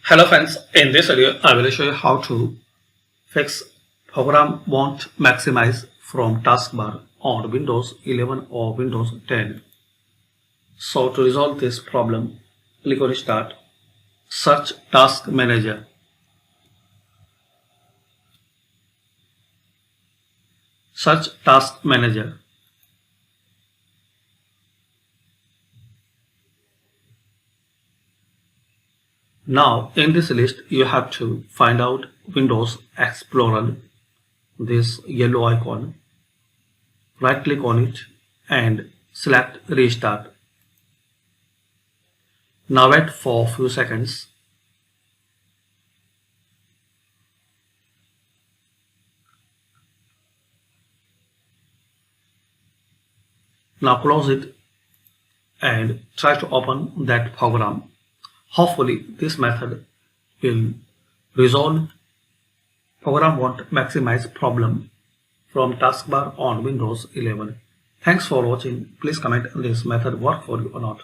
Hello friends, in this video I will show you how to fix program won't maximize from taskbar on Windows 11 or Windows 10. So to resolve this problem, click on Start, search Task Manager. Search Task Manager. Now in this list you have to find out Windows Explorer, this yellow icon. Right click on it and select Restart. Now wait for a few seconds. Now close it and try to open that program. Hopefully this method will resolve program won't maximize problem from taskbar on Windows 11. Thanks for watching. Please comment this method work for you or not.